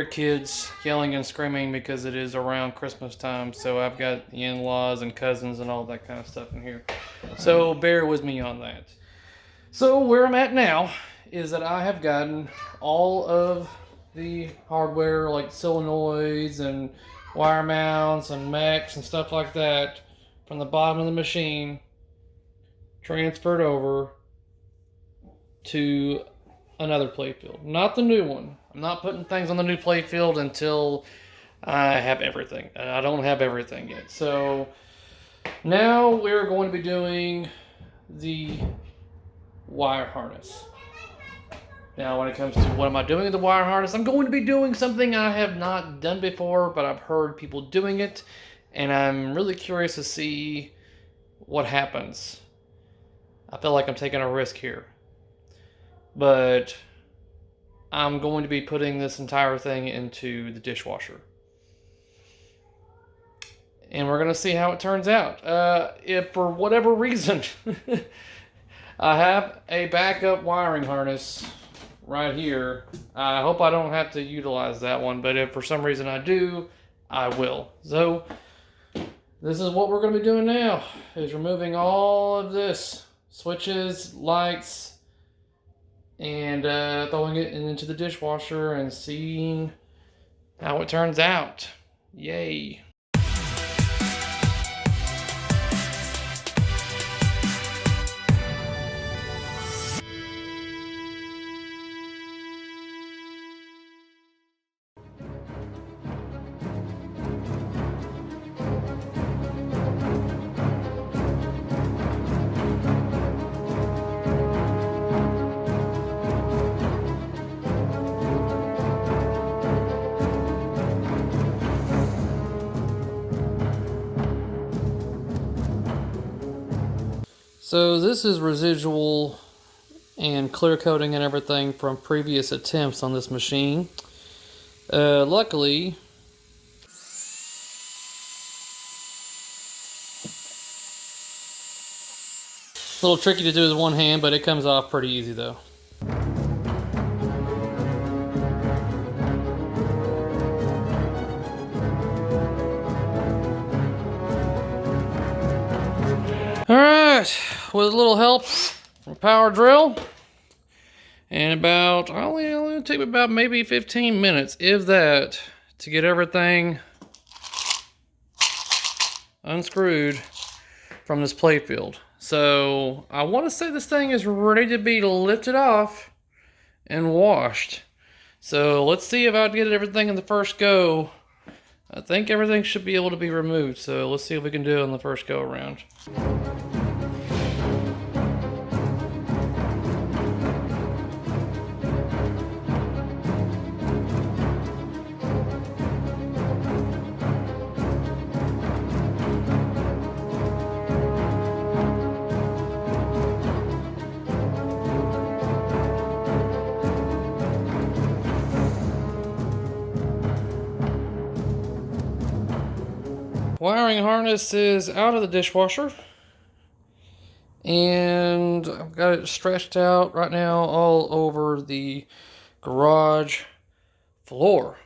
hear kids yelling and screaming because it is around Christmas time. So I've got the in-laws and cousins and all that kind of stuff in here. So bear with me on that. So where I'm at now is that I have gotten all of the hardware like solenoids and wire mounts and mechs and stuff like that from the bottom of the machine transferred over to another playfield. Not the new one. I'm not putting things on the new playfield until I have everything. I don't have everything yet. So now we're going to be doing the wire harness. Now when it comes to what am I doing with the wire harness, I'm going to be doing something I have not done before, but I've heard people doing it, and I'm really curious to see what happens. I feel like I'm taking a risk here, but I'm going to be putting this entire thing into the dishwasher. And we're going to see how it turns out. If for whatever reason I have a backup wiring harness right here, I hope I don't have to utilize that one, but if for some reason I do, I will. So this is what we're going to be doing now, is removing all of this, switches, lights, and throwing it into the dishwasher and seeing how it turns out. Yay. So this is residual and clear coating and everything from previous attempts on this machine. Luckily, a little tricky to do with one hand, but it comes off pretty easy though. Alright, with a little help from power drill, and about, it'll take about maybe 15 minutes, if that, to get everything unscrewed from this playfield. So I want to say this thing is ready to be lifted off and washed. So let's see if I get everything in the first go. I think everything should be able to be removed, so let's see if we can do it on the first go around. Wiring harness is out of the dishwasher, and I've got it stretched out right now all over the garage floor.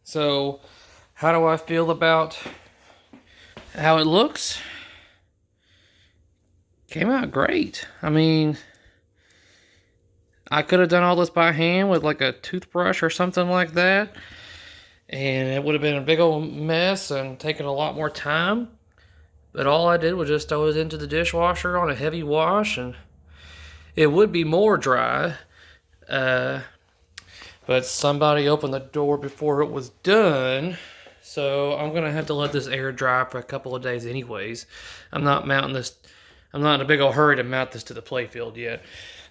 So how do I feel about how it looks? Came out great. I mean, I could have done all this by hand with like a toothbrush or something like that, and it would have been a big old mess and taken a lot more time. But all I did was just throw it into the dishwasher on a heavy wash, and it would be more dry. But somebody opened the door before it was done, so I'm going to have to let this air dry for a couple of days anyways. I'm not in a big old hurry to mount this to the playfield yet.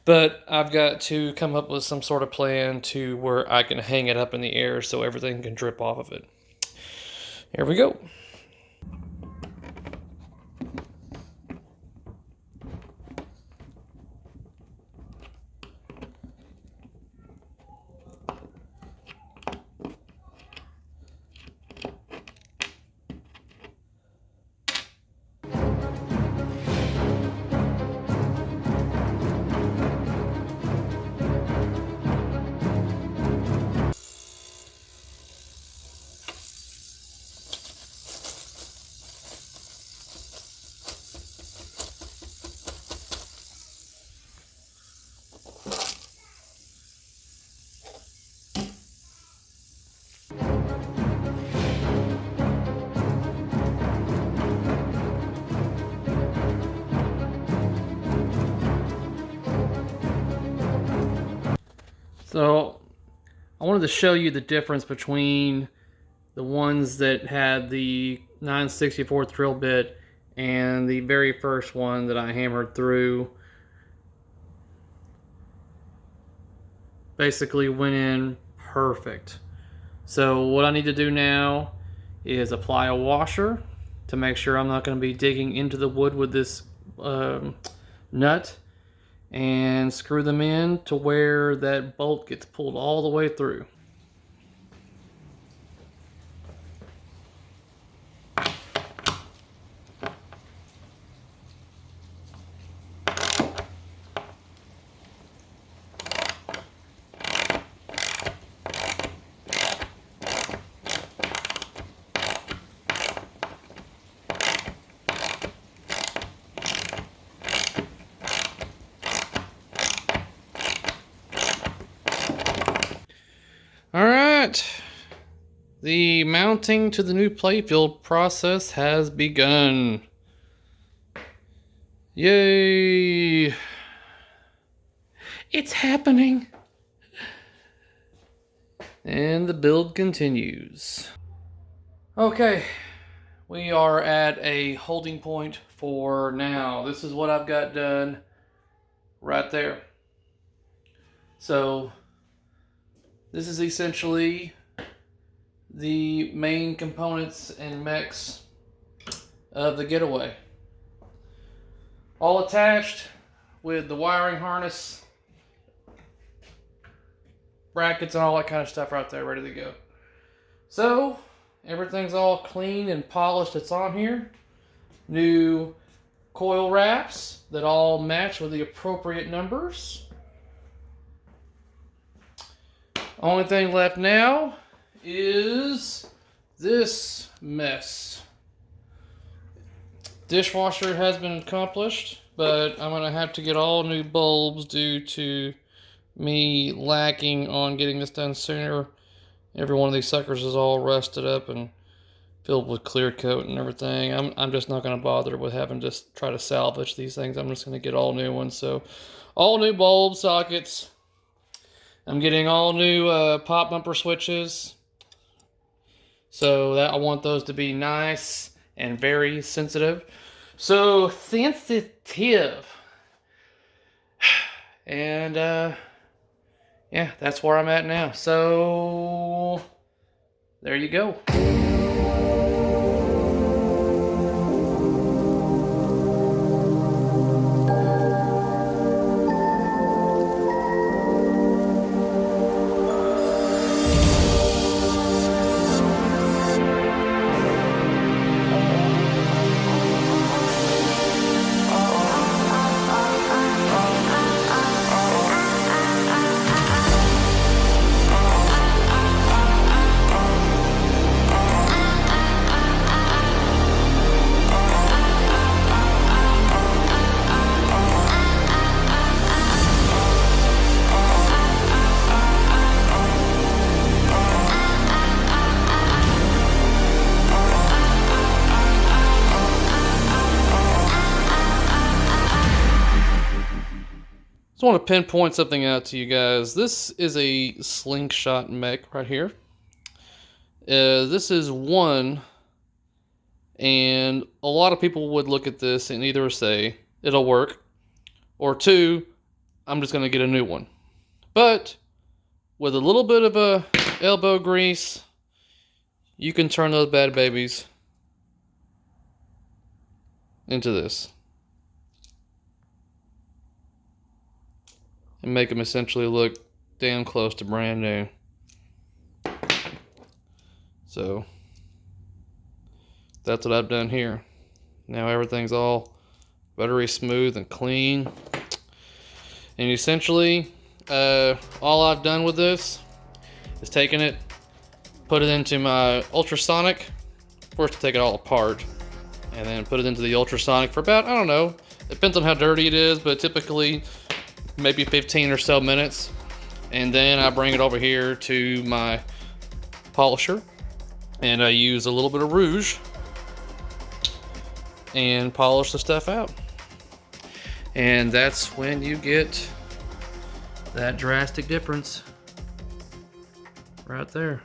But I've got to come up with some sort of plan to where I can hang it up in the air so everything can drip off of it. Here we go. So I wanted to show you the difference between the ones that had the 9/64 drill bit and the very first one that I hammered through. Basically went in perfect. So what I need to do now is apply a washer to make sure I'm not going to be digging into the wood with this nut, and screw them in to where that bolt gets pulled all the way through. Alright, the mounting to the new playfield process has begun. Yay! It's happening! And the build continues. Okay, we are at a holding point for now. This is what I've got done right there. So this is essentially the main components and mechs of the Getaway. All attached with the wiring harness, brackets, and all that kind of stuff right there ready to go. So everything's all clean and polished that's on here. New coil wraps that all match with the appropriate numbers. Only thing left now is this mess. Dishwasher has been accomplished, but I'm going to have to get all new bulbs due to me lacking on getting this done sooner. Every one of these suckers is all rusted up and filled with clear coat and everything. I'm just not going to bother with having to try to salvage these things. I'm just going to get all new ones. So all new bulb sockets. I'm getting all new pop bumper switches. So that I want those to be nice and very sensitive. So sensitive. And yeah, that's where I'm at now. So there you go. I want to pinpoint something out to you guys. This is a slingshot mech right here. This is one, and a lot of people would look at this and either say it'll work, or two, I'm just going to get a new one. But with a little bit of a elbow grease, you can turn those bad babies into this. And make them essentially look damn close to brand new. So that's what I've done here. Now everything's all buttery smooth and clean. And essentially, all I've done with this is taken it, put it into my ultrasonic. First, take it all apart, and then put it into the ultrasonic for about, I don't know, depends on how dirty it is, but typically maybe 15 or so minutes. And then I bring it over here to my polisher, and I use a little bit of rouge and polish the stuff out. And that's when you get that drastic difference right there.